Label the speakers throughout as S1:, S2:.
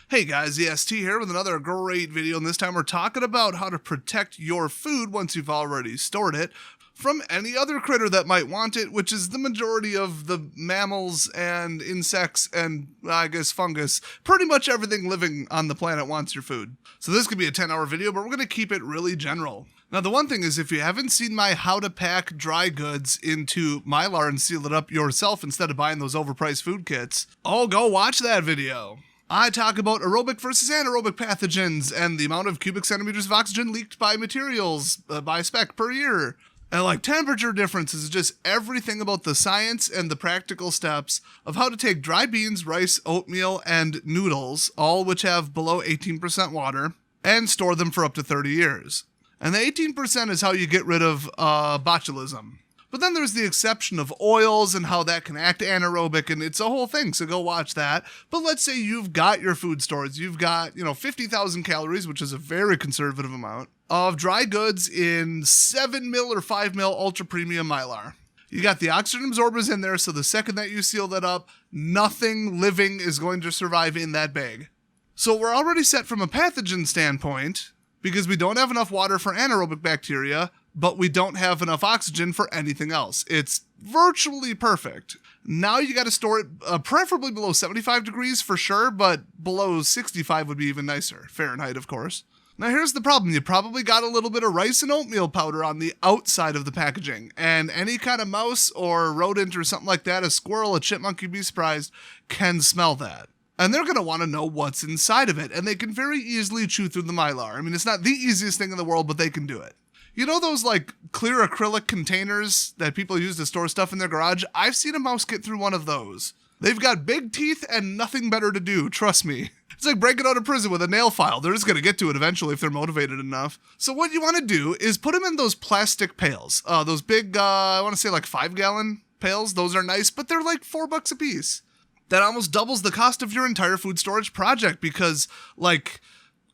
S1: Hey guys, EST here with another great video, and this time we're talking about how to protect your food once you've already stored it from any other critter that might want it, which is the majority of the mammals and insects and, I guess, fungus. Pretty much everything living on the planet wants your food. So this could be a 10-hour video, but we're going to keep it really general. Now, the one thing is, if you haven't seen my how to pack dry goods into Mylar and seal it up yourself instead of buying those overpriced food kits, go watch that video. I talk about aerobic versus anaerobic pathogens and the amount of cubic centimeters of oxygen leaked by materials by spec per year. And temperature differences, just everything about the science and the practical steps of how to take dry beans, rice, oatmeal, and noodles, all which have below 18% water, and store them for up to 30 years. And the 18% is how you get rid of botulism. But then there's the exception of oils and how that can act anaerobic, and it's a whole thing, so go watch that. But let's say you've got your food stores. You've got, 50,000 calories, which is a very conservative amount, of dry goods in 7 mil or 5 mil ultra premium Mylar. You got the oxygen absorbers in there, so the second that you seal that up, nothing living is going to survive in that bag. So we're already set from a pathogen standpoint, because we don't have enough water for anaerobic bacteria, but we don't have enough oxygen for anything else. It's virtually perfect. Now you got to store it preferably below 75 degrees for sure, but below 65 would be even nicer. Fahrenheit, of course. Now here's the problem. You probably got a little bit of rice and oatmeal powder on the outside of the packaging, and any kind of mouse or rodent or something like that, a squirrel, a chipmunk, you'd be surprised, can smell that. And they're going to want to know what's inside of it, and they can very easily chew through the Mylar. I mean, it's not the easiest thing in the world, but they can do it. You know those clear acrylic containers that people use to store stuff in their garage? I've seen a mouse get through one of those. They've got big teeth and nothing better to do, trust me. It's like breaking out of prison with a nail file. They're just going to get to it eventually if they're motivated enough. So what you want to do is put them in those plastic pails. Those big, I want to say 5-gallon pails. Those are nice, but they're like $4 a piece. That almost doubles the cost of your entire food storage project because, I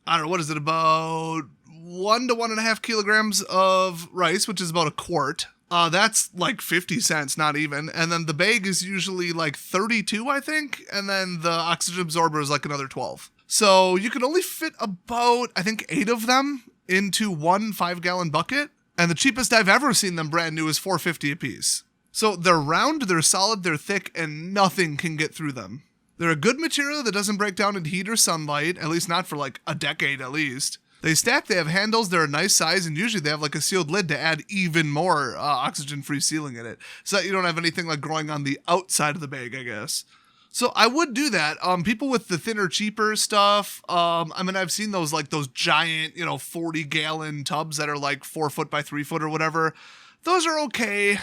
S1: don't know, what is it, about 1 to 1.5 kilograms of rice, which is about a quart. That's 50 cents, not even. And then the bag is usually 32, I think. And then the oxygen absorber is another 12. So you can only fit about, I think, 8 of them into one 5-gallon bucket. And the cheapest I've ever seen them brand new is $4.50 a piece. So they're round, they're solid, they're thick, and nothing can get through them. They're a good material that doesn't break down in heat or sunlight, at least not for a decade at least. They stack, they have handles, they're a nice size, and usually they have a sealed lid to add even more oxygen-free sealing in it, so that you don't have anything growing on the outside of the bag, I guess. So I would do that. People with the thinner, cheaper stuff, I've seen those those giant, 40-gallon tubs that are 4 foot by 3 foot or whatever. Those are okay.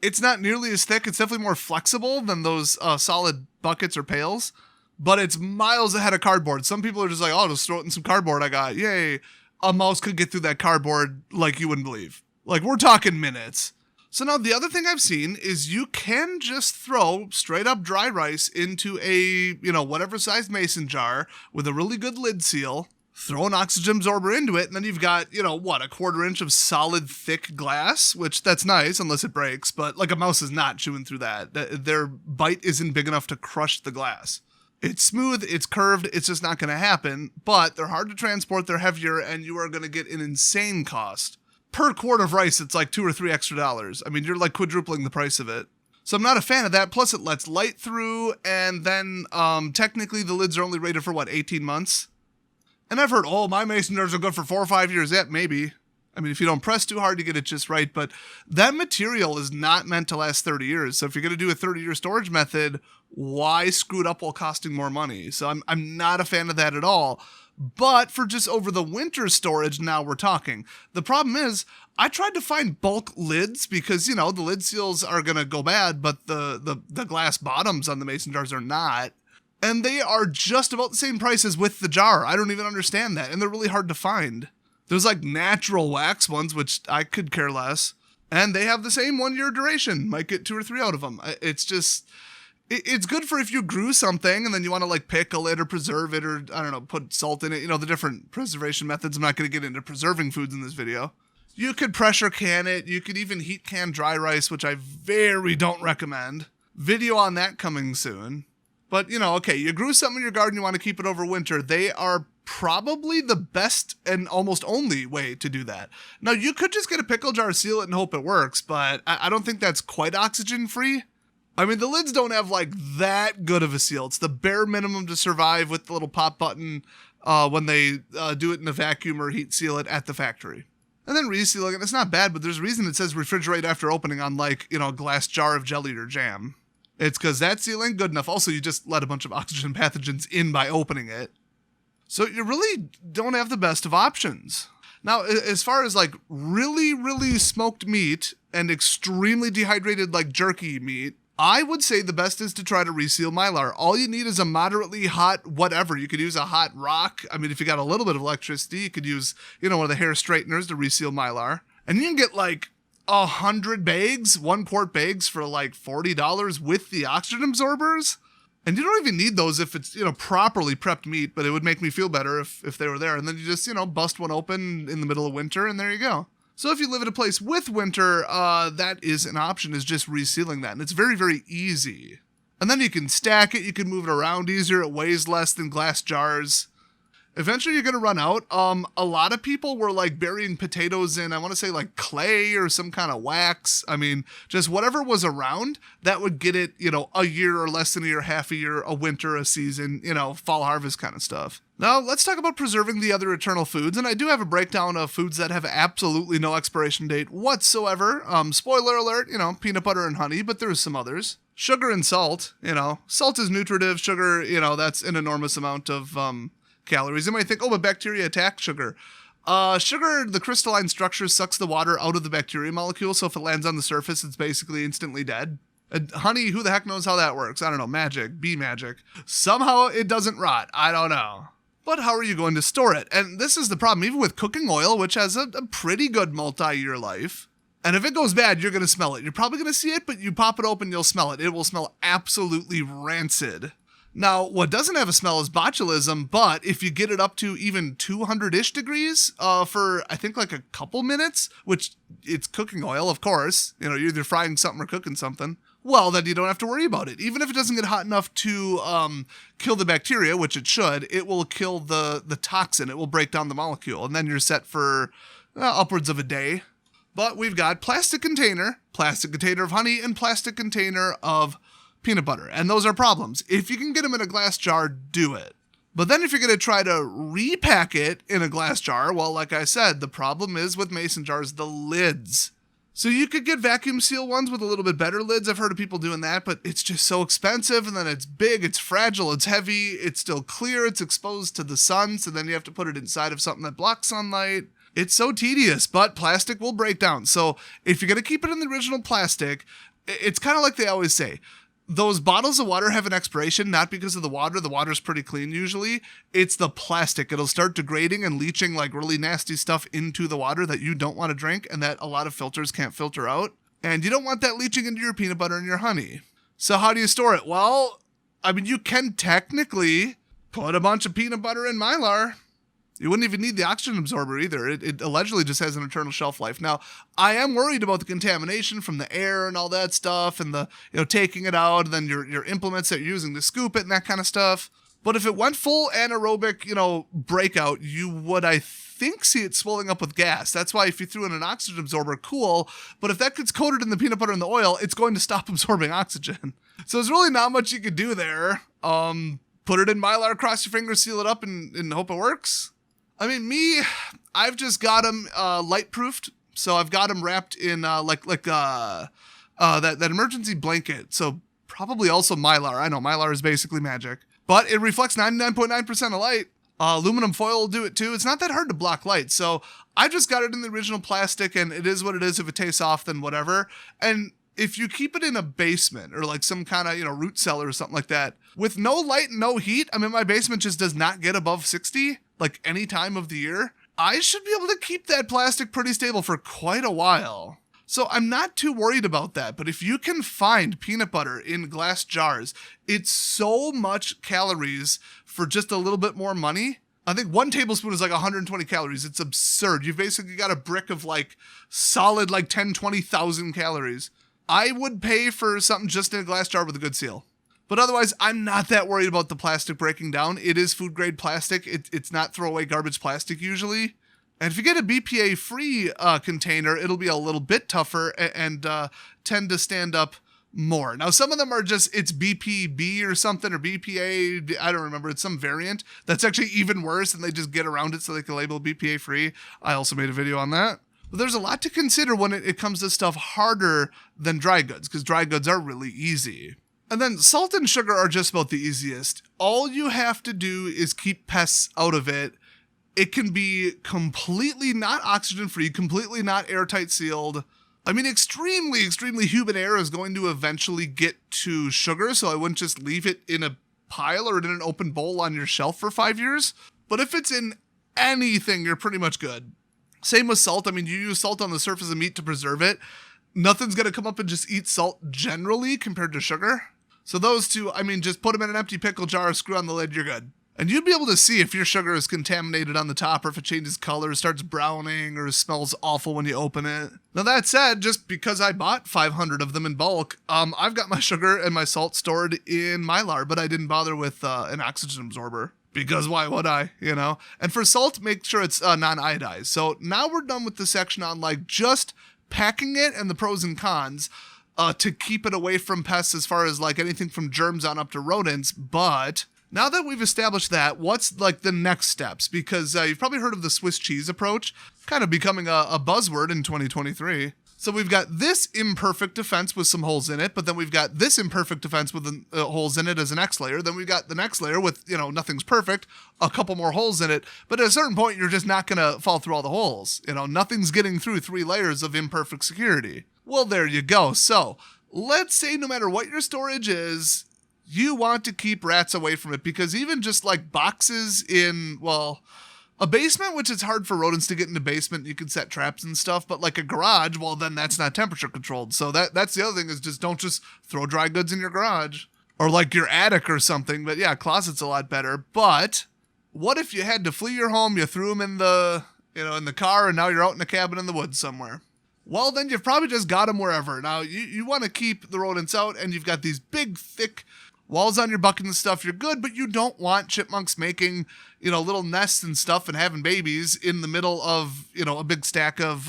S1: It's not nearly as thick. It's definitely more flexible than those solid buckets or pails. But it's miles ahead of cardboard. Some people are just just throw it in some cardboard I got. Yay. A mouse could get through that cardboard like you wouldn't believe. We're talking minutes. So now the other thing I've seen is you can just throw straight up dry rice into a, whatever size mason jar with a really good lid seal. Throw an oxygen absorber into it, and then you've got, a quarter inch of solid, thick glass, which that's nice unless it breaks, but a mouse is not chewing through that. Their bite isn't big enough to crush the glass. It's smooth, it's curved, it's just not going to happen, but they're hard to transport, they're heavier, and you are going to get an insane cost. Per quart of rice, it's $2 or $3 extra. I mean, you're quadrupling the price of it. So I'm not a fan of that, plus it lets light through, and then technically the lids are only rated for, 18 months? And I've heard, my mason jars are good for 4 or 5 years. Yeah, maybe. I mean, if you don't press too hard, you get it just right. But that material is not meant to last 30 years. So if you're going to do a 30-year storage method, why screw it up while costing more money? So I'm not a fan of that at all. But for just over the winter storage, now we're talking. The problem is, I tried to find bulk lids because, the lid seals are going to go bad, but the glass bottoms on the mason jars are not. And they are just about the same price as with the jar. I don't even understand that. And they're really hard to find. There's natural wax ones, which I could care less. And they have the same 1-year duration. Might get 2 or 3 out of them. It's just, it's good for if you grew something and then you want to pickle it or preserve it or, I don't know, put salt in it. The different preservation methods. I'm not going to get into preserving foods in this video. You could pressure can it. You could even heat can dry rice, which I very don't recommend. Video on that coming soon. But, okay, you grew something in your garden, you want to keep it over winter. They are probably the best and almost only way to do that. Now, you could just get a pickle jar, seal it, and hope it works, but I don't think that's quite oxygen-free. I mean, the lids don't have, that good of a seal. It's the bare minimum to survive with the little pop button when they do it in a vacuum or heat seal it at the factory. And then resealing it, it's not bad, but there's a reason it says refrigerate after opening on, a glass jar of jelly or jam. It's because that seal ain't good enough. Also, you just let a bunch of oxygen pathogens in by opening it. So you really don't have the best of options. Now, as far as really, really smoked meat and extremely dehydrated jerky meat, I would say the best is to try to reseal Mylar. All you need is a moderately hot whatever. You could use a hot rock. I mean, if you got a little bit of electricity, you could use, one of the hair straighteners to reseal Mylar. And you can get 100 bags, 1-quart bags for $40 with the oxygen absorbers. And you don't even need those if it's, properly prepped meat, but it would make me feel better if they were there. And then you just, bust one open in the middle of winter and there you go. So if you live in a place with winter, that is an option, is just resealing that. And it's very, very easy. And then you can stack it, you can move it around easier, it weighs less than glass jars. Eventually you're going to run out. A lot of people were burying potatoes in, I want to say clay or some kind of wax. I mean, just whatever was around that would get it, a year or less than a year, half a year, a winter, a season, fall harvest kind of stuff. Now let's talk about preserving the other eternal foods. And I do have a breakdown of foods that have absolutely no expiration date whatsoever. Spoiler alert, peanut butter and honey, but there's some others. Sugar and salt, salt is nutritive. Sugar, that's an enormous amount of, calories. You might think, but bacteria attack sugar. Sugar, the crystalline structure sucks the water out of the bacteria molecule, so if it lands on the surface, it's basically instantly dead. Honey, who the heck knows how that works? I don't know, magic, bee magic. Somehow it doesn't rot, I don't know. But how are you going to store it? And this is the problem, even with cooking oil, which has a pretty good multi-year life. And if it goes bad, you're going to smell it. You're probably going to see it, but you pop it open, you'll smell it. It will smell absolutely rancid. Now, what doesn't have a smell is botulism, but if you get it up to even 200-ish degrees for, I think, a couple minutes, which it's cooking oil, of course, you're either frying something or cooking something, well, then you don't have to worry about it. Even if it doesn't get hot enough to kill the bacteria, which it should, it will kill the toxin. It will break down the molecule, and then you're set for upwards of a day. But we've got plastic container of honey, and plastic container of peanut butter. And those are problems. If you can get them in a glass jar, do it. But then if you're going to try to repack it in a glass jar, well, like I said, the problem is with mason jars, the lids. So you could get vacuum seal ones with a little bit better lids. I've heard of people doing that, but it's just so expensive. And then it's big, it's fragile, it's heavy, it's still clear, it's exposed to the sun. So then you have to put it inside of something that blocks sunlight. It's so tedious, but plastic will break down. So if you're going to keep it in the original plastic, it's kind of like they always say, those bottles of water have an expiration, not because of the water. The water's pretty clean usually. It's the plastic. It'll start degrading and leaching really nasty stuff into the water that you don't want to drink and that a lot of filters can't filter out. And you don't want that leaching into your peanut butter and your honey. So how do you store it? Well, I mean, you can technically put a bunch of peanut butter in Mylar. You wouldn't even need the oxygen absorber either. It allegedly just has an eternal shelf life. Now, I am worried about the contamination from the air and all that stuff and the, taking it out and then your implements that you're using to scoop it and that kind of stuff. But if it went full anaerobic, breakout, you would, I think, see it swelling up with gas. That's why if you threw in an oxygen absorber, cool. But if that gets coated in the peanut butter and the oil, it's going to stop absorbing oxygen. So there's really not much you could do there. Put it in Mylar, cross your fingers, seal it up and hope it works. I mean, I've just got them light proofed, so I've got them wrapped in that emergency blanket. So probably also Mylar. I know Mylar is basically magic, but it reflects 99.9% of light. Aluminum foil will do it too. It's not that hard to block light. So I just got it in the original plastic, and it is what it is. If it tastes off, then whatever. And if you keep it in a basement or some kind of, root cellar or something like that, with no light and no heat, I mean, my basement just does not get above 60, any time of the year, I should be able to keep that plastic pretty stable for quite a while. So I'm not too worried about that. But if you can find peanut butter in glass jars, it's so much calories for just a little bit more money. I think 1 tablespoon is 120 calories. It's absurd. You've basically got a brick of solid 10, 20,000 calories. I would pay for something just in a glass jar with a good seal. But otherwise, I'm not that worried about the plastic breaking down. It is food grade plastic. It's not throwaway garbage plastic usually. And if you get a BPA-free container, it'll be a little bit tougher and tend to stand up more. Now, some of them are just, it's BPB or something, or BPA, I don't remember. It's some variant that's actually even worse, and they just get around it so they can label BPA-free. I also made a video on that. But there's a lot to consider when it comes to stuff harder than dry goods, because dry goods are really easy. And then salt and sugar are just about the easiest. All you have to do is keep pests out of it. It can be completely not oxygen-free, completely not airtight sealed. I mean, extremely, extremely humid air is going to eventually get to sugar, so I wouldn't just leave it in a pile or in an open bowl on your shelf for 5 years. But if it's in anything, you're pretty much good. Same with salt. I mean, you use salt on the surface of meat to preserve it. Nothing's going to come up and just eat salt generally compared to sugar. So those two, I mean, just put them in an empty pickle jar, screw on the lid, you're good. And you'd be able to see if your sugar is contaminated on the top, or if it changes color, starts browning, or smells awful when you open it. Now that said, just because I bought 500 of them in bulk, I've got my sugar and my salt stored in Mylar, but I didn't bother with an oxygen absorber. Because why would I, you know? And for salt, make sure it's non-iodized. So now we're done with the section on like just packing it and the pros and cons to keep it away from pests as far as like anything from germs on up to rodents. But now that we've established that, what's like the next steps? Because you've probably heard of the Swiss cheese approach, kind of becoming a buzzword in 2023. So we've got this imperfect defense with some holes in it, but then we've got this imperfect defense with holes in it as an X layer. Then we've got the next layer with, you know, nothing's perfect, a couple more holes in it. But at a certain point, you're just not going to fall through all the holes. You know, nothing's getting through 3 layers of imperfect security. Well, there you go. So let's say no matter what your storage is, you want to keep rats away from it, because even just like boxes in, well, a basement, which is hard for rodents to get into basement, you can set traps and stuff, but like a garage, well, then that's not temperature controlled. So that's the other thing, is just don't just throw dry goods in your garage or like your attic or something. But yeah, closet's a lot better. But what if you had to flee your home, you threw them in the, you know, in the car, and now you're out in a cabin in the woods somewhere? Well, then you've probably just got them wherever. Now you want to keep the rodents out, and you've got these big, thick walls on your bucket and stuff, you're good, but you don't want chipmunks making, you know, little nests and stuff and having babies in the middle of, you know, a big stack of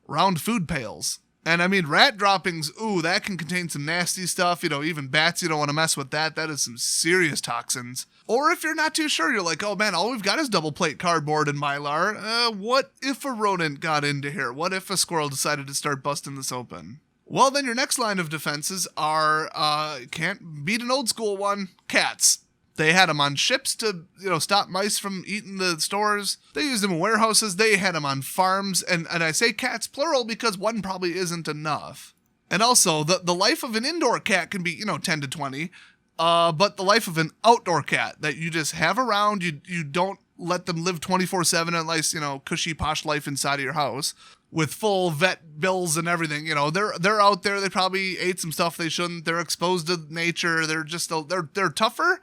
S1: round food pails. And I mean, rat droppings, ooh, that can contain some nasty stuff. You know, even bats, you don't want to mess with that. That is some serious toxins. Or if you're not too sure, you're like, oh man, all we've got is double plate cardboard and Mylar. What if a rodent got into here? What if a squirrel decided to start busting this open? Well, then your next line of defenses are, can't beat an old school one, cats. They had them on ships to, you know, stop mice from eating the stores. They used them in warehouses. They had them on farms. And I say cats plural because one probably isn't enough. And also, the life of an indoor cat can be, you know, 10 to 20. But the life of an outdoor cat that you just have around, you don't let them live 24/7 unless, you know, cushy posh life inside of your house with full vet bills and everything. You know, they're out there. They probably ate some stuff they shouldn't. They're exposed to nature. They're just, they're tougher,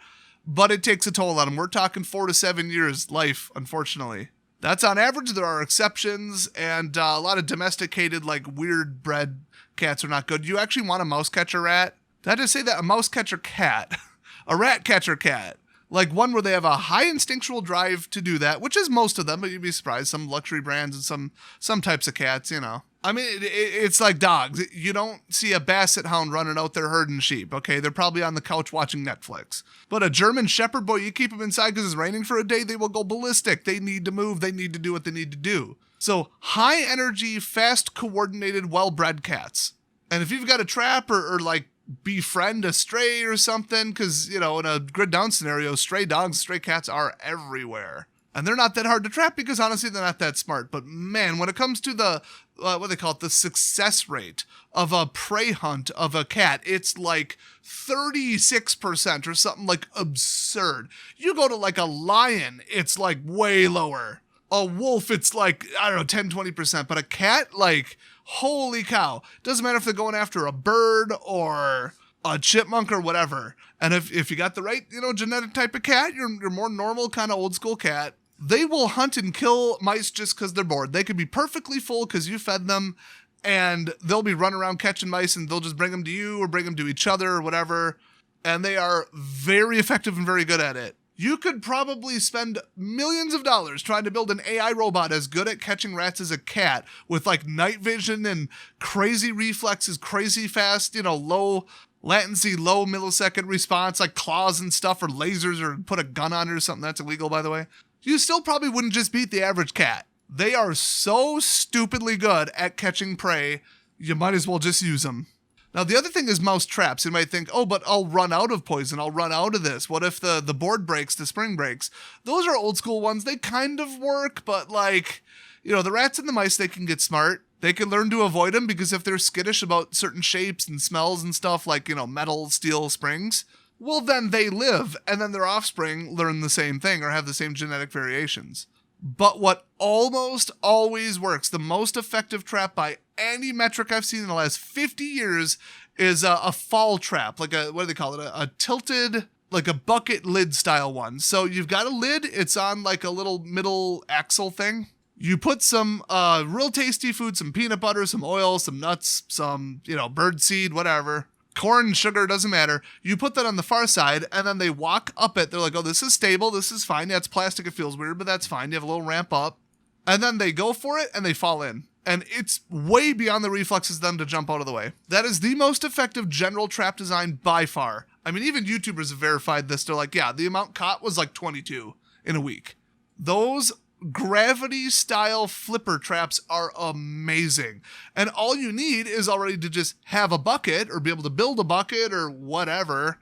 S1: but it takes a toll on them. We're talking 4 to 7 years life, unfortunately. That's on average. There are exceptions, and a lot of domesticated, like weird bred cats are not good. You actually want a mouse catcher rat. Did I just say that? A mouse catcher cat. A rat catcher cat. Like one where they have a high instinctual drive to do that, which is most of them, but you'd be surprised. Some luxury brands and some types of cats, you know. I mean, it's like dogs. You don't see a basset hound running out there herding sheep, okay? They're probably on the couch watching Netflix. But a German Shepherd, boy, you keep them inside because it's raining for a day, they will go ballistic. They need to move. They need to do what they need to do. So high energy, fast, coordinated, well-bred cats. And if you've got a trap or like befriend a stray or something, because, you know, in a grid down scenario, stray dogs, stray cats are everywhere. And they're not that hard to trap because honestly, they're not that smart. But man, when it comes to the, what they call it, the success rate of a prey hunt of a cat, it's like 36% or something like absurd. You go to like a lion, it's like way lower. A wolf, it's like, I don't know, 10, 20%. But a cat, like, holy cow. Doesn't matter if they're going after a bird or a chipmunk or whatever. And if you got the right, you know, genetic type of cat, you're more normal kind of old school cat. They will hunt and kill mice just because they're bored. They could be perfectly full because you fed them, and they'll be running around catching mice, and they'll just bring them to you or bring them to each other or whatever. and they are very effective and very good at it. You could probably spend millions of dollars trying to build an AI robot as good at catching rats as a cat, with like night vision and crazy reflexes, crazy fast, low latency, low millisecond response, like claws and stuff, or lasers, or put a gun on it or something. That's illegal, by the way. You still probably wouldn't just beat the average cat. They are so stupidly good at catching prey, you might as well just use them. Now, the other thing is mouse traps. You might think, oh, but I'll run out of poison. I'll run out of this. What if the board breaks, the spring breaks? Those are old school ones. They kind of work, but the rats and the mice, they can get smart. They can learn to avoid them, because if they're skittish about certain shapes and smells and stuff like, metal, steel, springs, well, then they live, and then their offspring learn the same thing or have the same genetic variations. But what almost always works, the most effective trap by any metric I've seen in the last 50 years, is a fall trap, like what do they call it? A tilted, like a bucket lid style one. So you've got a lid, it's on like a little middle axle thing. You put some real tasty food, some peanut butter, some oil, some nuts, some, bird seed, whatever. Corn, sugar, doesn't matter. You put that on the far side, and then they walk up it. They're like, oh, this is stable. This is fine. Yeah, it's plastic. It feels weird, but that's fine. You have a little ramp up. And then they go for it, and they fall in. And it's way beyond the reflexes of them to jump out of the way. That is the most effective general trap design by far. I mean, even YouTubers have verified this. They're like, yeah, the amount caught was like 22 in a week. Those gravity style flipper traps are amazing, and all you need is already to just have a bucket or be able to build a bucket or whatever,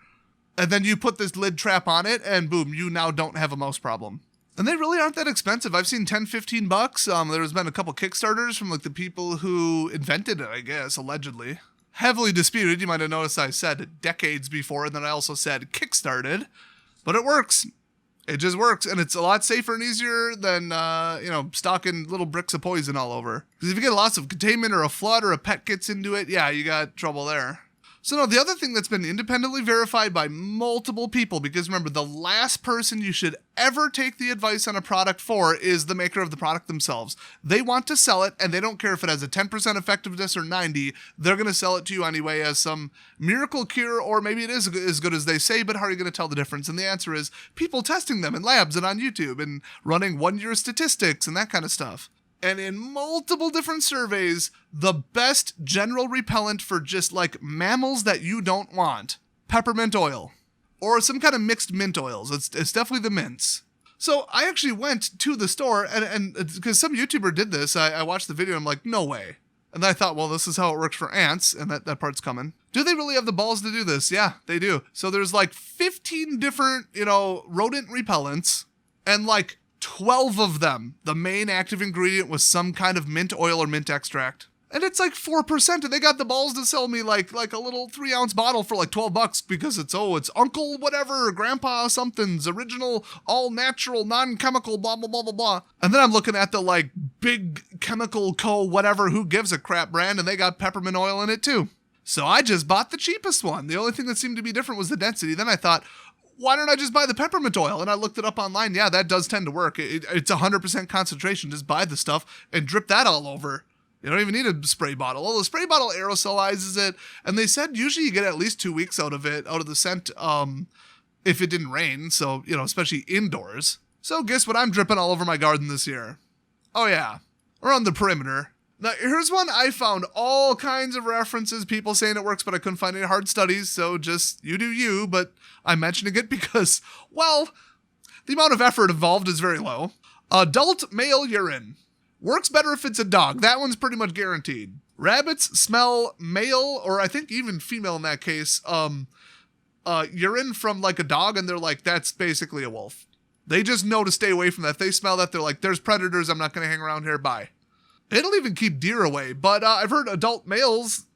S1: and then you put this lid trap on it, and boom, you now don't have a mouse problem. And they really aren't that expensive. I've seen $10-15. There's been a couple Kickstarters from like the people who invented it, I guess, allegedly. Heavily disputed. You might have noticed I said decades before, and then I also said kickstarted, but it works. It just works, and it's a lot safer and easier than, stocking little bricks of poison all over. Because if you get lots of contaminant or a flood or a pet gets into it, yeah, you got trouble there. So no, the other thing that's been independently verified by multiple people, because remember, the last person you should ever take the advice on a product for is the maker of the product themselves. They want to sell it, and they don't care if it has a 10% effectiveness or 90, they're going to sell it to you anyway as some miracle cure, or maybe it is as good as they say, but how are you going to tell the difference? And the answer is people testing them in labs and on YouTube and running 1-year statistics and that kind of stuff. And in multiple different surveys, the best general repellent for just like mammals that you don't want, peppermint oil, or some kind of mixed mint oils. It's definitely the mints. So I actually went to the store, and because some YouTuber did this, I watched the video and I'm like, no way. And I thought, well, this is how it works for ants, and that part's coming. Do they really have the balls to do this? Yeah, they do. So there's like 15 different, rodent repellents, and like 12 of them, the main active ingredient was some kind of mint oil or mint extract. And it's like 4%, and they got the balls to sell me like a little 3-ounce bottle for like $12 because it's Uncle whatever, Grandpa something's original, all natural, non-chemical, blah, blah, blah, blah, blah. And then I'm looking at the like big chemical whatever, who gives a crap brand, and they got peppermint oil in it too. So I just bought the cheapest one. The only thing that seemed to be different was the density. Then I thought, why don't I just buy the peppermint oil? And I looked it up online. Yeah, that does tend to work. It's 100% concentration. Just buy the stuff and drip that all over. You don't even need a spray bottle. Well, the spray bottle aerosolizes it. And they said usually you get at least 2 weeks out of the scent, if it didn't rain. So, especially indoors. So guess what I'm dripping all over my garden this year? Oh yeah, around the perimeter. Now, here's one I found all kinds of references, people saying it works, but I couldn't find any hard studies, so just you do you, but I'm mentioning it because, well, the amount of effort involved is very low. Adult male urine. Works better if it's a dog. That one's pretty much guaranteed. Rabbits smell male, or I think even female in that case, urine from like a dog, and they're like, that's basically a wolf. They just know to stay away from that. If they smell that, they're like, there's predators, I'm not going to hang around here, bye. It'll even keep deer away, but I've heard adult males,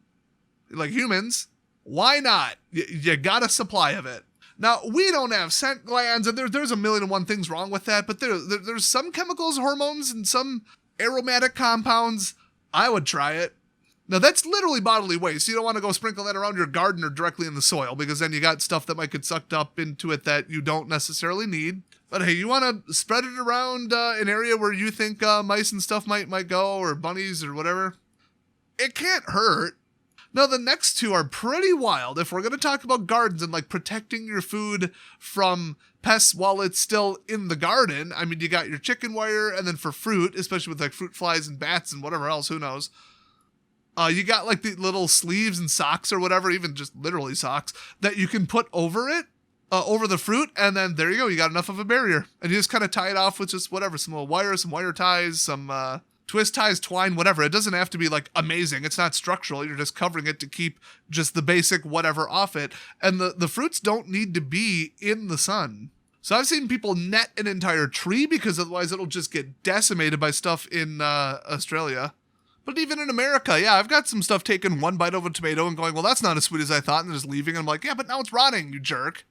S1: like humans, why not? You got a supply of it. Now, we don't have scent glands, and there's a million and one things wrong with that, but there's some chemicals, hormones, and some aromatic compounds. I would try it. Now, that's literally bodily waste. You don't want to go sprinkle that around your garden or directly in the soil, because then you got stuff that might get sucked up into it that you don't necessarily need. But hey, you want to spread it around an area where you think mice and stuff might go, or bunnies or whatever? It can't hurt. Now, the next two are pretty wild. If we're going to talk about gardens and like protecting your food from pests while it's still in the garden, I mean, you got your chicken wire, and then for fruit, especially with like fruit flies and bats and whatever else, who knows. You got like the little sleeves and socks or whatever, even just literally socks, that you can put over it, over the fruit, and then there you go. You got enough of a barrier. And you just kind of tie it off with just whatever, some little wire, some wire ties, some twist ties, twine, whatever. It doesn't have to be like amazing. It's not structural. You're just covering it to keep just the basic whatever off it. And the fruits don't need to be in the sun. So I've seen people net an entire tree because otherwise it'll just get decimated by stuff in Australia. But even in America, yeah, I've got some stuff taking one bite of a tomato and going, well, that's not as sweet as I thought, and just leaving. And I'm like, yeah, but now it's rotting, you jerk.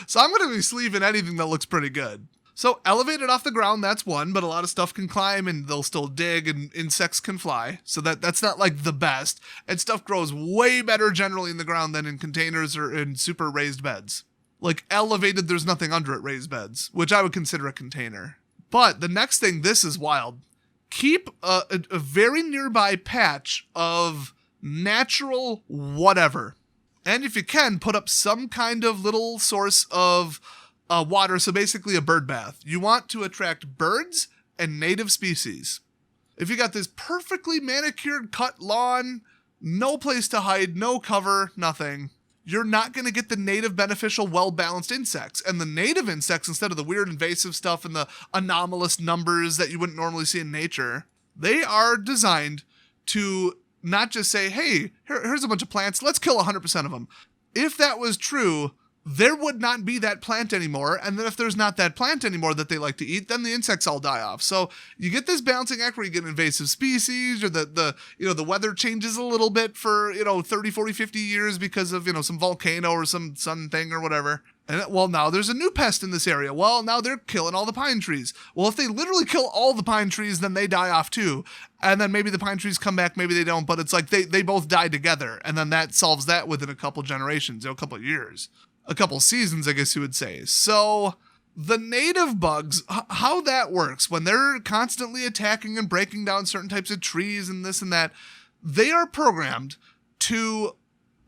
S1: So I'm going to be sleeving anything that looks pretty good. So elevated off the ground, that's one, but a lot of stuff can climb and they'll still dig and insects can fly. So that's not like the best. And stuff grows way better generally in the ground than in containers or in super raised beds. Like elevated, there's nothing under it, raised beds, which I would consider a container. But the next thing, this is wild. Keep a very nearby patch of natural whatever. And if you can, put up some kind of little source of water, so basically a bird bath. You want to attract birds and native species. If you got this perfectly manicured cut lawn, no place to hide, no cover, nothing, you're not going to get the native beneficial well-balanced insects. And the native insects, instead of the weird invasive stuff and the anomalous numbers that you wouldn't normally see in nature, they are designed to not just say, hey, here's a bunch of plants, let's kill 100% of them. If that was true, there would not be that plant anymore. And then if there's not that plant anymore that they like to eat, then the insects all die off. So you get this balancing act where you get invasive species, or the weather changes a little bit for, 30, 40, 50 years because of, some volcano or some sun thing or whatever. And well, now there's a new pest in this area. Well, now they're killing all the pine trees. Well, if they literally kill all the pine trees, then they die off too. And then maybe the pine trees come back, maybe they don't, but it's like they both die together. And then that solves that within a couple generations, a couple of years. A couple seasons, I guess you would say. So the native bugs, how that works, when they're constantly attacking and breaking down certain types of trees and this and that, they are programmed to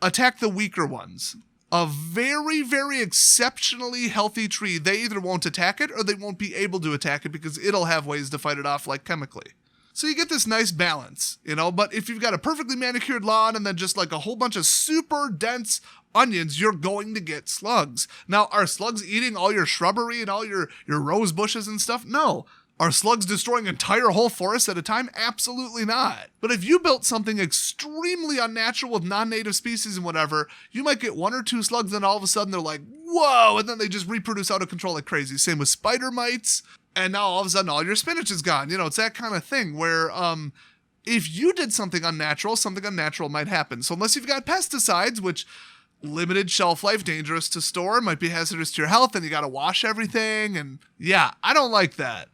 S1: attack the weaker ones. A very, very exceptionally healthy tree, they either won't attack it or they won't be able to attack it because it'll have ways to fight it off, like chemically. So you get this nice balance, but if you've got a perfectly manicured lawn and then just like a whole bunch of super dense onions, you're going to get slugs. Now, are slugs eating all your shrubbery and all your rose bushes and stuff? No. Are slugs destroying entire whole forests at a time? Absolutely not. But if you built something extremely unnatural with non-native species and whatever, you might get one or two slugs, and all of a sudden they're like, whoa, and then they just reproduce out of control like crazy. Same with spider mites, and now all of a sudden all your spinach is gone. It's that kind of thing where if you did something unnatural might happen. So unless you've got pesticides, which limited shelf life, dangerous to store, might be hazardous to your health, and you got to wash everything. And yeah, I don't like that.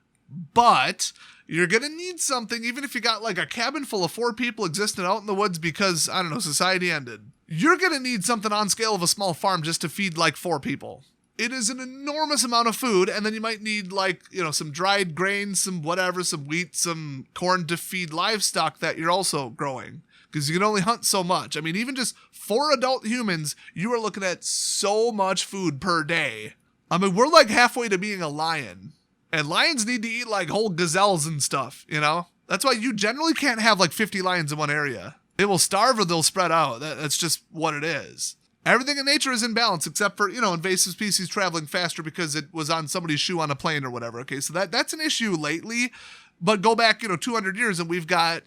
S1: But you're going to need something, even if you got like a cabin full of 4 people existing out in the woods because, I don't know, society ended. You're going to need something on scale of a small farm just to feed like 4 people. It is an enormous amount of food, and then you might need like, some dried grains, some whatever, some wheat, some corn to feed livestock that you're also growing. Because you can only hunt so much. I mean, even just 4 adult humans, you are looking at so much food per day. I mean, we're like halfway to being a lion. And lions need to eat like whole gazelles and stuff, That's why you generally can't have like 50 lions in one area. They will starve or they'll spread out. That's just what it is. Everything in nature is in balance except for, invasive species traveling faster because it was on somebody's shoe on a plane or whatever. Okay, so that's an issue lately. But go back, 200 years and we've got,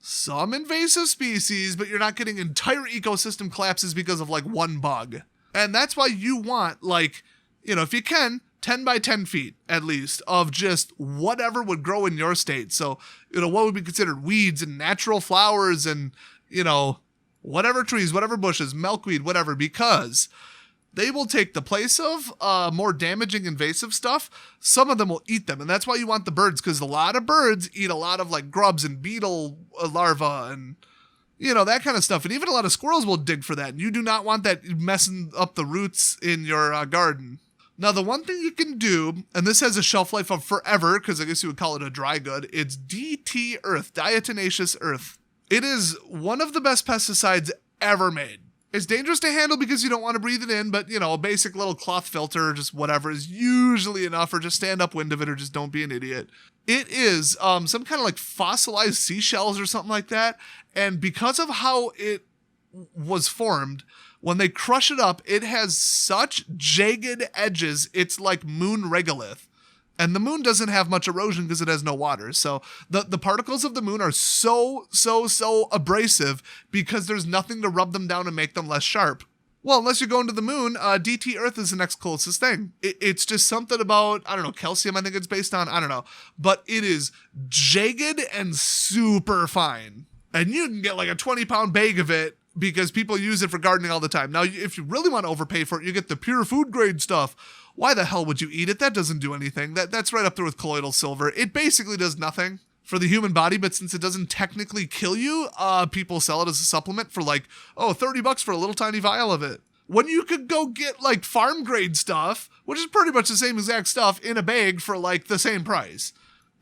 S1: some invasive species, but you're not getting entire ecosystem collapses because of like one bug. And that's why you want like, if you can, 10 by 10 feet at least of just whatever would grow in your state. So, what would be considered weeds and natural flowers and, whatever trees, whatever bushes, milkweed, whatever, because they will take the place of more damaging invasive stuff. Some of them will eat them. And that's why you want the birds, because a lot of birds eat a lot of like grubs and beetle larvae and, that kind of stuff. And even a lot of squirrels will dig for that. And you do not want that messing up the roots in your garden. Now, the one thing you can do, and this has a shelf life of forever, because I guess you would call it a dry good, it's DT earth, diatomaceous earth. It is one of the best pesticides ever made. It's dangerous to handle because you don't want to breathe it in, but, a basic little cloth filter, just whatever, is usually enough, or just stand upwind of it, or just don't be an idiot. It is some kind of like fossilized seashells or something like that, and because of how it was formed, when they crush it up, it has such jagged edges, it's like moon regolith. And the moon doesn't have much erosion because it has no water. So the particles of the moon are so abrasive because there's nothing to rub them down and make them less sharp. Well, unless you're going to the moon, DT Earth is the next closest thing. It's just something about, I don't know, calcium I think it's based on, I don't know. But it is jagged and super fine. And you can get like a 20-pound bag of it because people use it for gardening all the time. Now, if you really want to overpay for it, you get the pure food grade stuff. Why the hell would you eat it? That doesn't do anything. That's right up there with colloidal silver. It basically does nothing for the human body, but since it doesn't technically kill you, people sell it as a supplement for like, $30 for a little tiny vial of it. When you could go get like farm grade stuff, which is pretty much the same exact stuff in a bag for like the same price.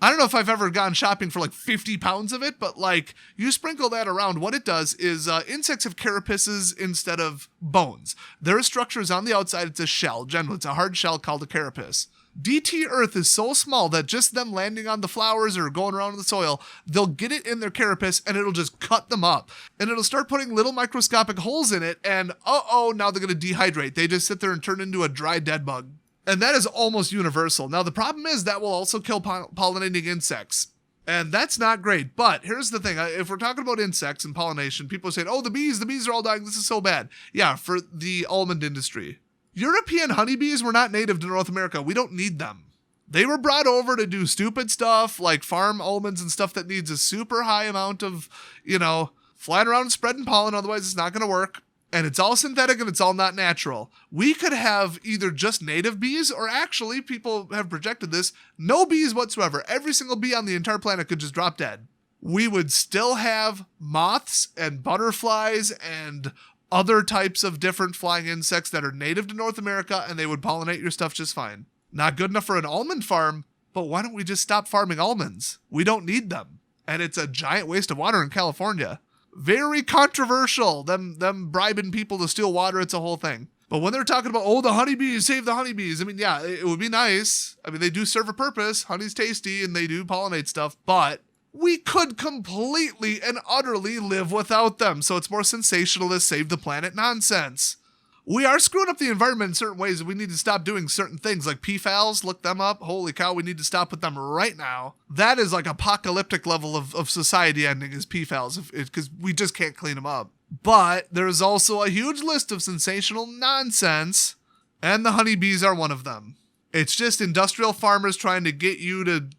S1: I don't know if I've ever gone shopping for like 50 pounds of it, but like you sprinkle that around, what it does is insects have carapaces instead of bones. Their structure is on the outside. It's a shell. Generally, it's a hard shell called a carapace. DT Earth is so small that just them landing on the flowers or going around in the soil, they'll get it in their carapace and it'll just cut them up. And it'll start putting little microscopic holes in it and now they're going to dehydrate. They just sit there and turn into a dry dead bug. And that is almost universal. Now, the problem is that will also kill pollinating insects. And that's not great. But here's the thing. If we're talking about insects and pollination, people are saying, the bees are all dying. This is so bad. Yeah, for the almond industry. European honeybees were not native to North America. We don't need them. They were brought over to do stupid stuff like farm almonds and stuff that needs a super high amount of, flying around and spreading pollen. Otherwise, it's not going to work. And it's all synthetic and it's all not natural. We could have either just native bees or actually, people have projected this, no bees whatsoever. Every single bee on the entire planet could just drop dead. We would still have moths and butterflies and other types of different flying insects that are native to North America, and they would pollinate your stuff just fine. Not good enough for an almond farm, but why don't we just stop farming almonds? We don't need them. And it's a giant waste of water in California. Very controversial, them bribing people to steal water, it's a whole thing. But when they're talking about, the honeybees, save the honeybees, I mean, yeah, it would be nice. I mean, they do serve a purpose. Honey's tasty and they do pollinate stuff, but we could completely and utterly live without them. So it's more sensationalist, save the planet nonsense. We are screwing up the environment in certain ways, and we need to stop doing certain things like PFAS. Look them up. Holy cow, we need to stop with them right now. That is like apocalyptic level of society ending is PFAS because we just can't clean them up. But there's also a huge list of sensational nonsense, and the honeybees are one of them. It's just industrial farmers trying to get you to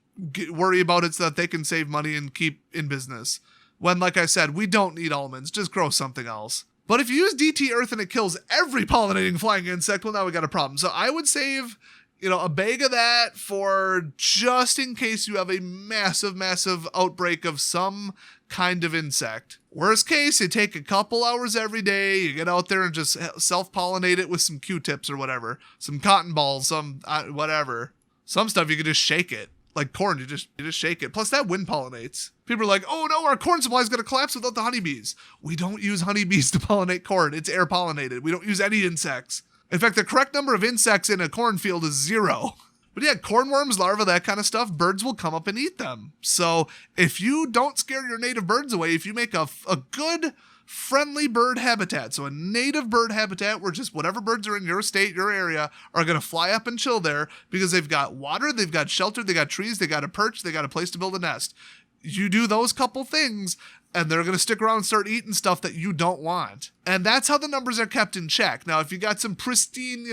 S1: worry about it so that they can save money and keep in business. When, like I said, we don't need almonds. Just grow something else. But if you use DT Earth and it kills every pollinating flying insect, well, now we got a problem. So I would save, a bag of that for just in case you have a massive outbreak of some kind of insect. Worst case, you take a couple hours every day, you get out there and just self-pollinate it with some Q-tips or whatever. Some cotton balls, some whatever. Some stuff you can just shake it. Like corn, you just shake it. Plus that wind pollinates. People are like, oh no, our corn supply is going to collapse without the honeybees. We don't use honeybees to pollinate corn. It's air pollinated. We don't use any insects. In fact, the correct number of insects in a cornfield is 0. But yeah, cornworms, larvae, that kind of stuff, birds will come up and eat them. So if you don't scare your native birds away, if you make a good friendly bird habitat, so a native bird habitat where just whatever birds are in your state, your area, are going to fly up and chill there because they've got water, they've got shelter, they got trees, they got a perch, they got a place to build a nest. You do those couple things and they're going to stick around and start eating stuff that you don't want. And that's how the numbers are kept in check. Now, if you got some pristine,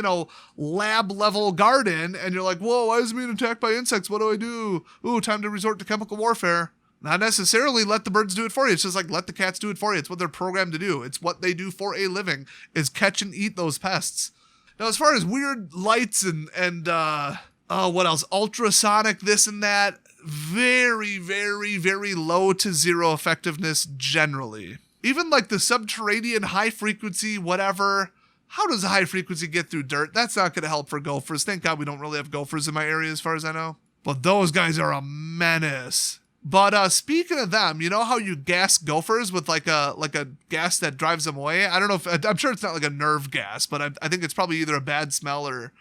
S1: lab level garden and you're like, whoa, why is it being attacked by insects? What do I do? Ooh, time to resort to chemical warfare. Not necessarily let the birds do it for you. It's just like let the cats do it for you. It's what they're programmed to do. It's what they do for a living is catch and eat those pests. Now, as far as weird lights and what else? Ultrasonic, this and that. Very, very, very low to zero effectiveness generally. Even like the subterranean high frequency, whatever. How does a high frequency get through dirt? That's not going to help for gophers. Thank God we don't really have gophers in my area as far as I know. But those guys are a menace. But speaking of them, you know how you gas gophers with like a gas that drives them away? I don't know if, I'm sure it's not like a nerve gas, but I think it's probably either a bad smell or,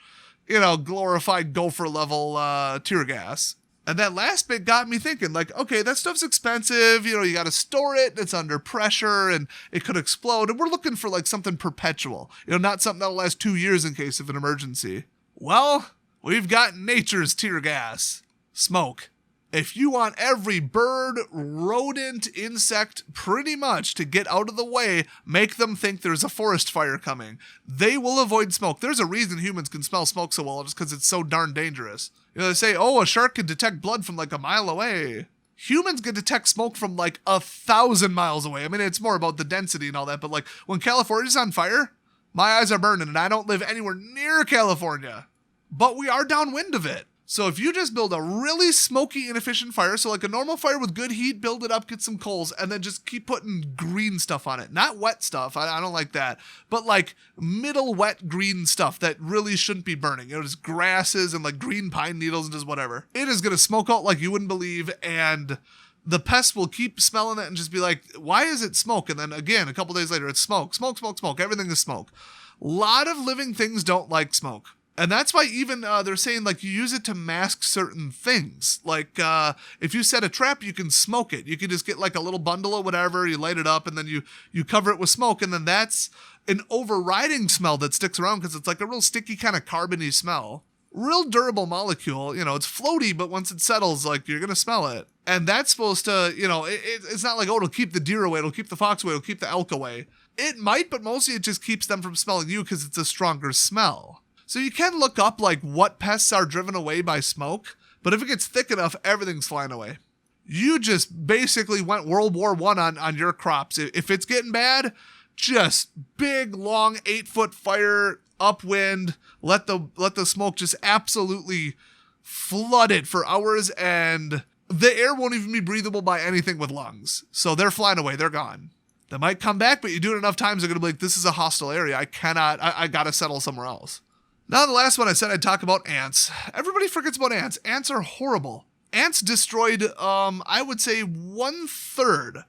S1: glorified gopher level tear gas. And that last bit got me thinking, like, okay, that stuff's expensive. You got to store it. It's under pressure and it could explode. And we're looking for like something perpetual, not something that'll last 2 years in case of an emergency. Well, we've got nature's tear gas, smoke. If you want every bird, rodent, insect, pretty much to get out of the way, make them think there's a forest fire coming. They will avoid smoke. There's a reason humans can smell smoke so well, just because it's so darn dangerous. They say, a shark can detect blood from like a mile away. Humans can detect smoke from like 1,000 miles away. I mean, it's more about the density and all that, but like when California's on fire, my eyes are burning and I don't live anywhere near California. But we are downwind of it. So if you just build a really smoky, inefficient fire, so like a normal fire with good heat, build it up, get some coals, and then just keep putting green stuff on it. Not wet stuff, I don't like that, but like middle wet green stuff that really shouldn't be burning. Just grasses and like green pine needles and just whatever. It is going to smoke out like you wouldn't believe, and the pests will keep smelling it and just be like, why is it smoke? And then again, a couple days later, it's smoke, smoke, smoke, smoke. Everything is smoke. A lot of living things don't like smoke. And that's why even they're saying like you use it to mask certain things. Like if you set a trap, you can smoke it. You can just get like a little bundle or whatever, you light it up, and then you cover it with smoke. And then that's an overriding smell that sticks around because it's like a real sticky kind of carbony smell. Real durable molecule. It's floaty, but once it settles, like you're going to smell it. And that's supposed to, it's not like, it'll keep the deer away, it'll keep the fox away, it'll keep the elk away. It might, but mostly it just keeps them from smelling you because it's a stronger smell. So you can look up like what pests are driven away by smoke, but if it gets thick enough, everything's flying away. You just basically went World War I on your crops. If it's getting bad, just big, long 8-foot fire, upwind, let the smoke just absolutely flood it for hours, and the air won't even be breathable by anything with lungs. So they're flying away, they're gone. They might come back, but you do it enough times, they're going to be like, this is a hostile area. I got to settle somewhere else. Now, the last one I said I'd talk about ants. Everybody forgets about ants. Ants are horrible. Ants destroyed, I would say 1/3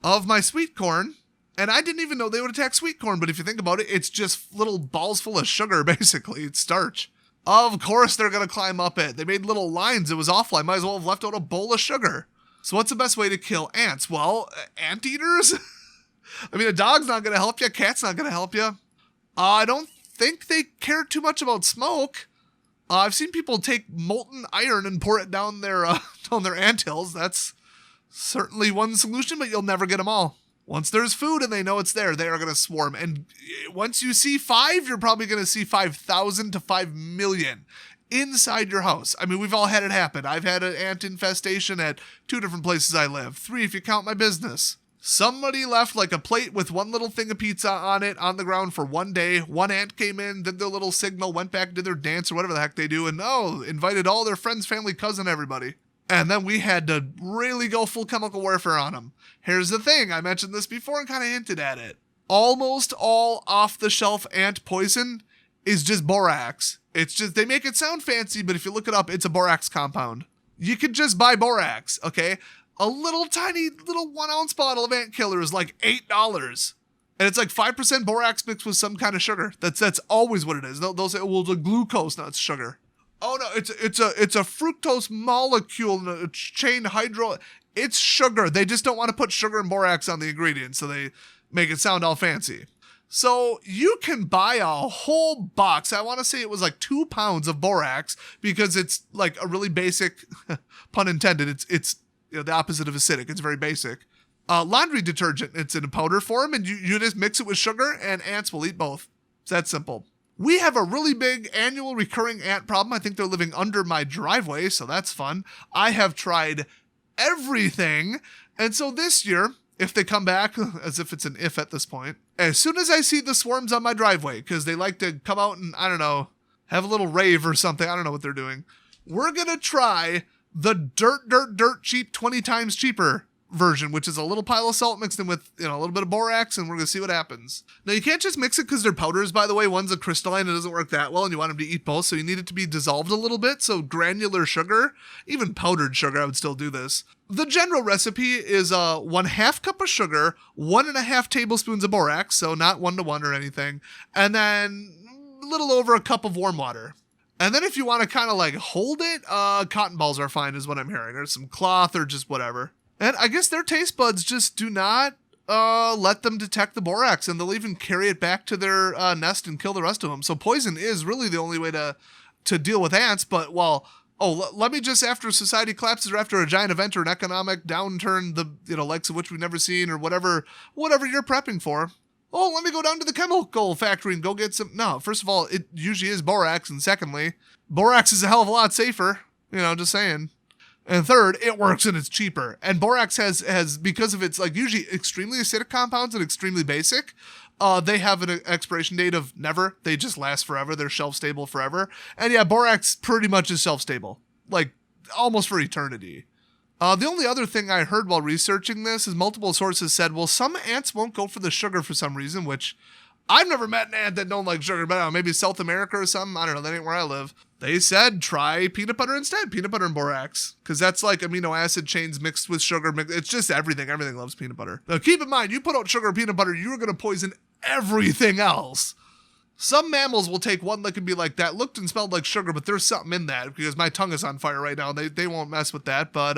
S1: of my sweet corn. And I didn't even know they would attack sweet corn. But if you think about it, it's just little balls full of sugar, basically. It's starch. Of course they're going to climb up it. They made little lines. It was awful. I might as well have left out a bowl of sugar. So what's the best way to kill ants? Well, anteaters? I mean, a dog's not going to help you. A cat's not going to help you. I don't think they care too much about smoke. I've seen people take molten iron and pour it down their anthills. That's certainly one solution, but you'll never get them all. Once there's food and they know it's there, they are going to swarm. And once you see 5, you're probably going to see 5,000 to 5 million inside your house. I mean, we've all had it happen. I've had an ant infestation at 2 different places I live. 3 if you count my business. Somebody left like a plate with one little thing of pizza on it on the ground for one day. One ant came in, did their little signal, went back, did their dance or whatever the heck they do, and invited all their friends, family, cousin, everybody. And then we had to really go full chemical warfare on them. Here's the thing, I mentioned this before and kind of hinted at it. Almost all off-the-shelf ant poison is just borax. It's just, they make it sound fancy, but if you look it up, it's a borax compound. You could just buy borax, okay? A little tiny little 1 ounce bottle of ant killer is like $8. And it's like 5% borax mixed with some kind of sugar. That's always what it is. They'll say, well, the glucose, no, it's sugar. Oh no, it's a fructose molecule, a chain hydro. It's sugar. They just don't want to put sugar and borax on the ingredients, so they make it sound all fancy. So you can buy a whole box. I want to say it was like 2 pounds of borax because it's like a really basic, pun intended. It's the opposite of acidic. It's very basic. Laundry detergent. It's in a powder form, and you just mix it with sugar, and ants will eat both. It's that simple. We have a really big annual recurring ant problem. I think they're living under my driveway, so that's fun. I have tried everything, and so this year, if they come back, as if it's an if at this point, as soon as I see the swarms on my driveway, because they like to come out and, I don't know, have a little rave or something. I don't know what they're doing. We're going to try the dirt cheap 20 times cheaper version, which is a little pile of salt mixed in with, a little bit of borax, and we're going to see what happens. Now, you can't just mix it because they're powders, by the way. One's a crystalline, it doesn't work that well, and you want them to eat both, so you need it to be dissolved a little bit. So granular sugar, even powdered sugar, I would still do this. The general recipe is 1/2 cup of sugar, 1.5 tablespoons of borax, so not 1-to-1 or anything, and then a little over a cup of warm water. And then if you want to kind of like hold it, cotton balls are fine is what I'm hearing, or some cloth or just whatever. And I guess their taste buds just do not let them detect the borax, and they'll even carry it back to their nest and kill the rest of them. So poison is really the only way to deal with ants. But let me just, after society collapses or after a giant event or an economic downturn, the likes of which we've never seen, or whatever you're prepping for. Oh, let me go down to the chemical factory and go get some. No, first of all, it usually is borax. And secondly, borax is a hell of a lot safer. Just saying. And third, it works and it's cheaper. And borax has because of its like usually extremely acidic compounds and extremely basic, they have an expiration date of never. They just last forever. They're shelf stable forever. And yeah, borax pretty much is shelf stable, like almost for eternity. The only other thing I heard while researching this is multiple sources said, well, some ants won't go for the sugar for some reason, which I've never met an ant that don't like sugar, but I don't know, maybe South America or something. I don't know. That ain't where I live. They said try peanut butter instead, peanut butter and borax, because that's like amino acid chains mixed with sugar. It's just everything. Everything loves peanut butter. Now, keep in mind, you put out sugar or peanut butter, you're going to poison everything else. Some mammals will take one that can be like, that looked and smelled like sugar, but there's something in that, because my tongue is on fire right now. They won't mess with that. But,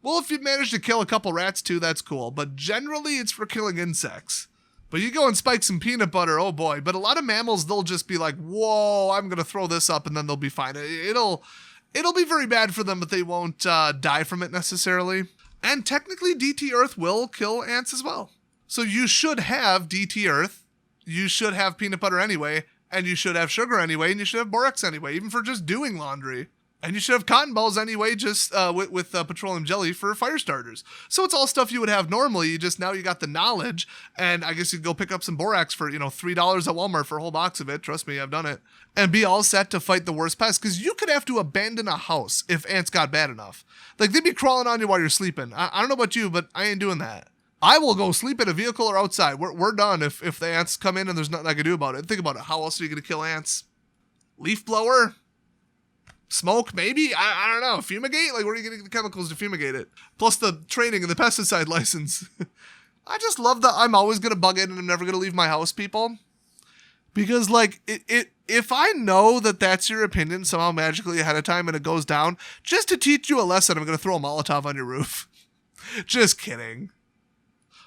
S1: well, if you manage to kill a couple rats too, that's cool. But generally, it's for killing insects. But you go and spike some peanut butter, oh boy. But a lot of mammals, they'll just be like, whoa, I'm going to throw this up, and then they'll be fine. It'll be very bad for them, but they won't die from it necessarily. And technically, DT Earth will kill ants as well. So you should have DT Earth, you should have peanut butter anyway, and you should have sugar anyway, and you should have borax anyway, even for just doing laundry. And you should have cotton balls anyway, just with petroleum jelly for fire starters. So it's all stuff you would have normally. Now you got the knowledge, and I guess you could go pick up some borax for $3 at Walmart for a whole box of it. Trust me, I've done it. And be all set to fight the worst pests, because you could have to abandon a house if ants got bad enough. Like, they'd be crawling on you while you're sleeping. I don't know about you, but I ain't doing that. I will go sleep in a vehicle or outside. We're done if the ants come in and there's nothing I can do about it. Think about it. How else are you going to kill ants? Leaf blower? Smoke, maybe? I don't know. Fumigate? Like, where are you getting the chemicals to fumigate it? Plus the training and the pesticide license. I just love that I'm always going to bug it and I'm never going to leave my house, people. Because, like, if I know that that's your opinion somehow magically ahead of time and it goes down, just to teach you a lesson, I'm going to throw a Molotov on your roof. Just kidding.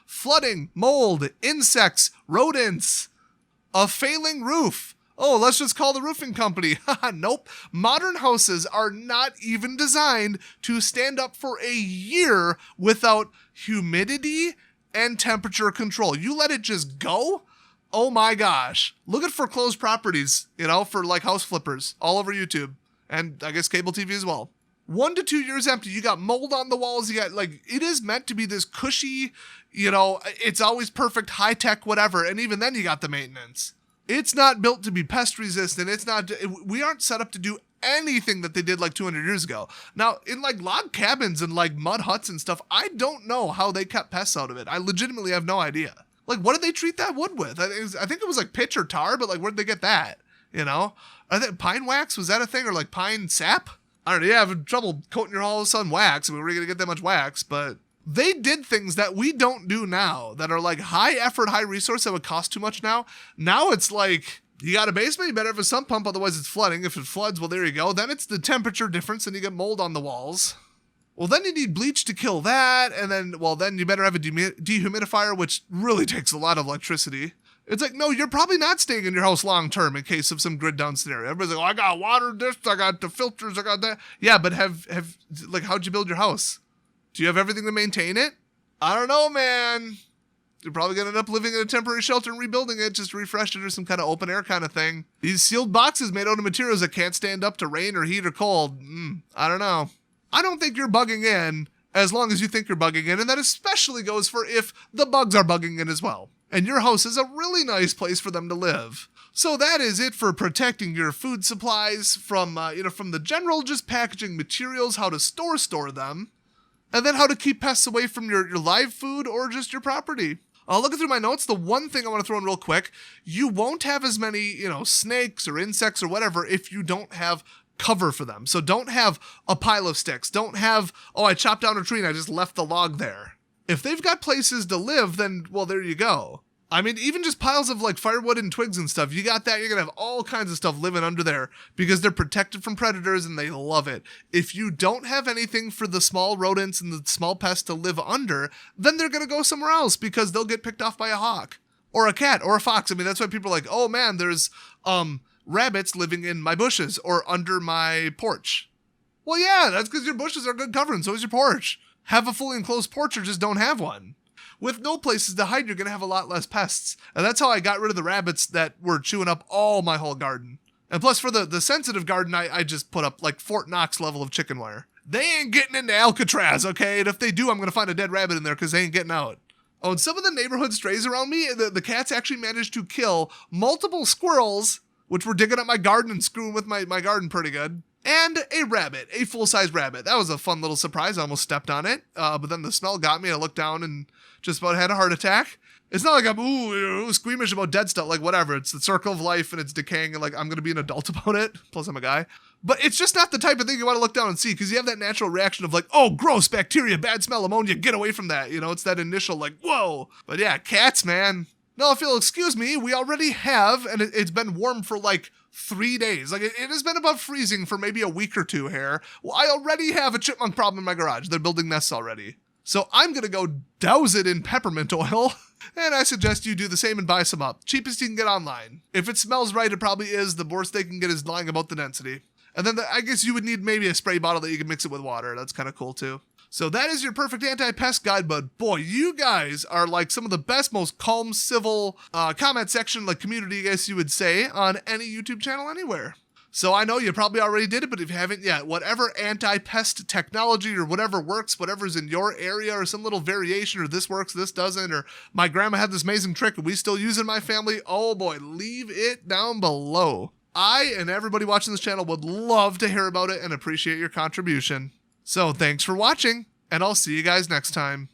S1: Flooding, mold, insects, rodents, a failing roof. Oh, let's just call the roofing company. Nope. Modern houses are not even designed to stand up for a year without humidity and temperature control. You let it just go? Oh my gosh. Look at foreclosed properties, for like house flippers all over YouTube. And I guess cable TV as well. 1 to 2 years empty. You got mold on the walls. You got it is meant to be this cushy, it's always perfect, high tech, whatever. And even then you got the maintenance. It's not built to be pest resistant. We aren't set up to do anything that they did like 200 years ago. Now, in like log cabins and like mud huts and stuff, I don't know how they kept pests out of it. I legitimately have no idea. Like, what did they treat that wood with? I think it was like pitch or tar, but like, where'd they get that? I think pine wax, was that a thing? Or like pine sap? I don't know. Yeah, I have trouble coating your house on wax. I mean, we're going to get that much wax, but they did things that we don't do now that are like high effort, high resource that would cost too much now. Now it's like, you got a basement, you better have a sump pump, otherwise it's flooding. If it floods, well, there you go. Then it's the temperature difference and you get mold on the walls. Well, then you need bleach to kill that. And then you better have a dehumidifier, which really takes a lot of electricity. It's like, no, you're probably not staying in your house long term in case of some grid down scenario. Everybody's like, I got water this, I got the filters, I got that. Yeah, but how'd you build your house? Do you have everything to maintain it? I don't know, man. You're probably going to end up living in a temporary shelter and rebuilding it just to refresh it or some kind of open air kind of thing. These sealed boxes made out of materials that can't stand up to rain or heat or cold. I don't know. I don't think you're bugging in as long as you think you're bugging in. And that especially goes for if the bugs are bugging in as well. And your house is a really nice place for them to live. So that is it for protecting your food supplies from the general just packaging materials, how to store them. and then how to keep pests away from your live food or just your property. Looking through my notes, the one thing I want to throw in real quick, you won't have as many, snakes or insects or whatever if you don't have cover for them. So don't have a pile of sticks. Don't have, I chopped down a tree and I just left the log there. If they've got places to live, then, well, there you go. I mean, even just piles of like firewood and twigs and stuff, you got that, you're going to have all kinds of stuff living under there because they're protected from predators and they love it. If you don't have anything for the small rodents and the small pests to live under, then they're going to go somewhere else because they'll get picked off by a hawk or a cat or a fox. I mean, that's why people are like, oh man, there's rabbits living in my bushes or under my porch. Well, yeah, that's because your bushes are good cover and so is your porch. Have a fully enclosed porch or just don't have one. With no places to hide, you're going to have a lot less pests. And that's how I got rid of the rabbits that were chewing up all my whole garden. And plus, for the sensitive garden, I just put up like Fort Knox level of chicken wire. They ain't getting into Alcatraz, okay? And if they do, I'm going to find a dead rabbit in there because they ain't getting out. Oh, and some of the neighborhood strays around me, the cats actually managed to kill multiple squirrels, which were digging up my garden and screwing with my garden pretty good. And a rabbit, a full-size rabbit. That was a fun little surprise. I almost stepped on it, but then the smell got me. I looked down and just about had a heart attack. It's not like I'm squeamish about dead stuff, like whatever. It's the circle of life and it's decaying and like I'm going to be an adult about it. Plus I'm a guy. But it's just not the type of thing you want to look down and see because you have that natural reaction of like, oh, gross, bacteria, bad smell, ammonia, get away from that. It's that initial like, whoa. But yeah, cats, man. No, if you'll excuse me, we already have, and it's been warm for like 3 days. Like it has been above freezing for maybe a week or two here. Well, I already have a chipmunk problem in my garage. They're building nests already. So I'm going to go douse it in peppermint oil. And I suggest you do the same and buy some up. Cheapest you can get online. If it smells right, it probably is. The worst they can get is lying about the density. And then I guess you would need maybe a spray bottle that you can mix it with water. That's kind of cool too. So that is your perfect anti-pest guide, but boy, you guys are like some of the best, most calm, civil comment section, like community, I guess you would say, on any YouTube channel anywhere. So I know you probably already did it, but if you haven't yet, whatever anti-pest technology or whatever works, whatever's in your area or some little variation or this works, this doesn't, or my grandma had this amazing trick and we still use it in my family, oh boy, leave it down below. I and everybody watching this channel would love to hear about it and appreciate your contribution. So thanks for watching, and I'll see you guys next time.